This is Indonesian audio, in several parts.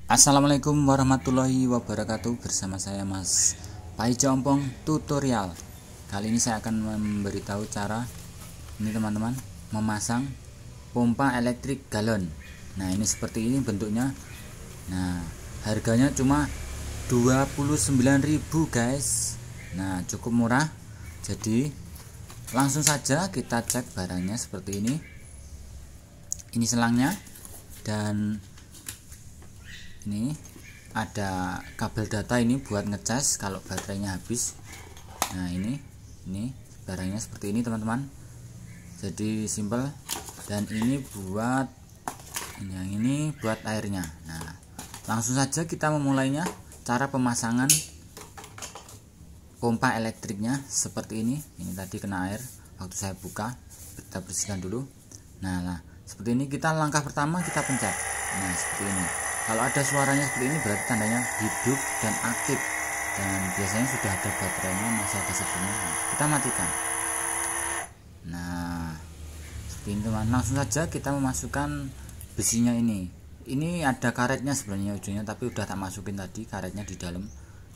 Assalamualaikum warahmatullahi wabarakatuh. Bersama saya Mas Paijo Ompong Tutorial. Kali ini saya akan memberitahu cara ini teman-teman memasang pompa elektrik galon. Nah ini seperti ini bentuknya. Nah harganya cuma 29.000 guys. Nah cukup murah. Jadi langsung saja kita cek barangnya seperti ini. Ini selangnya dan ini ada kabel data ini buat ngecas kalau baterainya habis. Nah ini barangnya seperti ini teman-teman, jadi simple. Dan ini buat yang ini buat airnya. Nah langsung saja kita memulainya. Cara pemasangan pompa elektriknya seperti ini. Ini tadi kena air waktu saya buka, kita bersihkan dulu. Nah seperti ini, kita langkah pertama kita pencet. Nah seperti ini. Kalau ada suaranya seperti ini berarti tandanya hidup dan aktif, dan biasanya sudah ada baterainya, masih ada sebelumnya. Kita matikan. Nah seperti ini teman. Langsung saja kita memasukkan besinya ini. Ini ada karetnya sebenarnya ujungnya, tapi udah tak masukin tadi karetnya di dalam.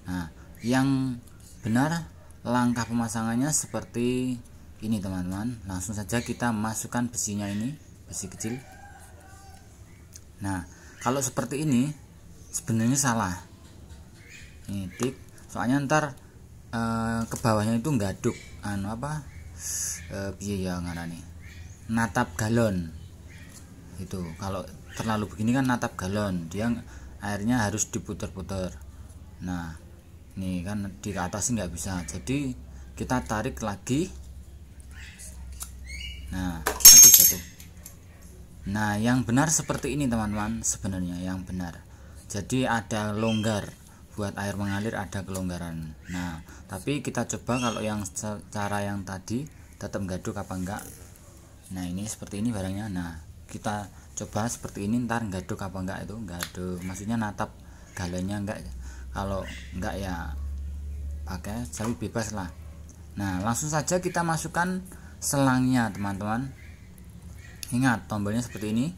Nah yang benar langkah pemasangannya seperti ini teman-teman. Langsung saja kita masukkan besinya ini, besi kecil. Nah kalau seperti ini sebenarnya salah. Ini tik, soalnya ntar ke bawahnya itu nggaduk biaya ngarani natap galon itu. Kalau terlalu begini kan natap galon, dia airnya harus diputer-puter. Nah ini kan di atas nggak bisa, jadi kita tarik lagi. Nah aduh jatuh. Nah yang benar seperti ini teman-teman, sebenarnya yang benar. Jadi ada longgar, buat air mengalir ada kelonggaran. Nah tapi kita coba kalau yang cara yang tadi tetap gaduk apa enggak. Nah ini seperti ini barangnya. Nah kita coba seperti ini, ntar gaduk apa enggak. Itu gaduk, maksudnya natap galonnya enggak. Kalau enggak ya pakai sawi bebas lah. Nah langsung saja kita masukkan selangnya teman-teman. Ingat tombolnya seperti ini.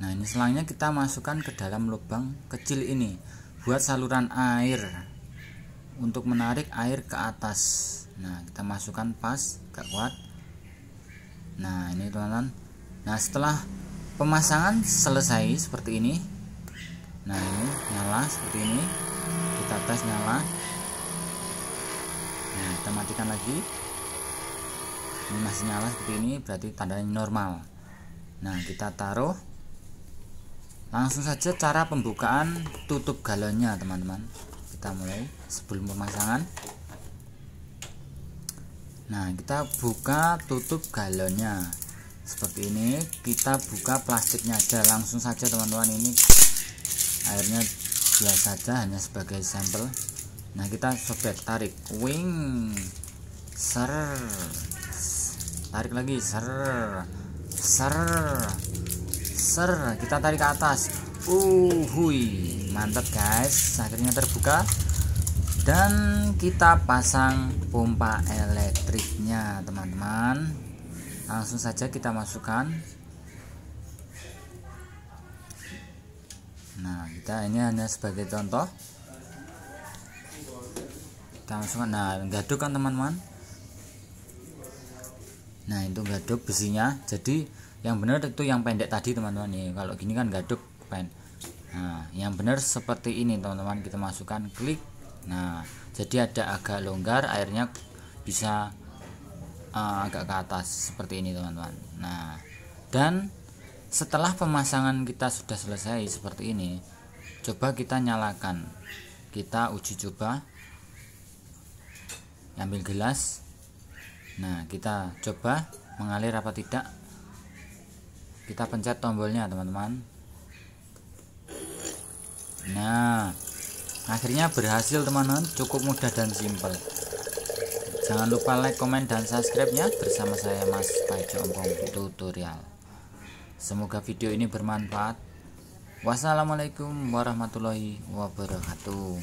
Nah ini selangnya kita masukkan ke dalam lubang kecil ini buat saluran air, untuk menarik air ke atas. Nah kita masukkan pas, gak kuat. Nah ini teman-teman. Nah setelah pemasangan selesai seperti ini. Nah ini nyala seperti ini. Kita tes nyala. Nah kita matikan lagi. Ini masih nyala seperti ini, berarti tandanya normal. Nah kita taruh. Langsung saja cara pembukaan tutup galonnya teman-teman. Kita mulai sebelum pemasangan. Nah kita buka tutup galonnya seperti ini. Kita buka plastiknya aja langsung saja teman-teman. Ini airnya biasa saja, hanya sebagai sampel. Nah kita sobek, tarik, wing, ser, tarik lagi, ser, kita tarik ke atas. Hui, mantap guys, akhirnya terbuka. Dan kita pasang pompa elektriknya teman-teman. Langsung saja kita masukkan. Nah kita ini hanya sebagai contoh, kita masukkan. Nah gaduk kan teman-teman. Nah itu gaduk besinya. Jadi yang benar itu yang pendek tadi teman-teman. Nih kalau gini kan gaduk pen. Nah yang benar seperti ini teman-teman. Kita masukkan, klik. Nah jadi ada agak longgar, airnya bisa agak ke atas seperti ini teman-teman. Nah dan setelah pemasangan kita sudah selesai seperti ini, coba kita nyalakan. Kita uji coba, ambil gelas. Nah kita coba mengalir apa tidak. Kita pencet tombolnya teman-teman. Nah akhirnya berhasil teman-teman. Cukup mudah dan simpel. Jangan lupa like, komen, dan subscribe nya. Bersama saya Mas Paijo Ompong Tutorial. Semoga video ini bermanfaat. Wassalamualaikum warahmatullahi wabarakatuh.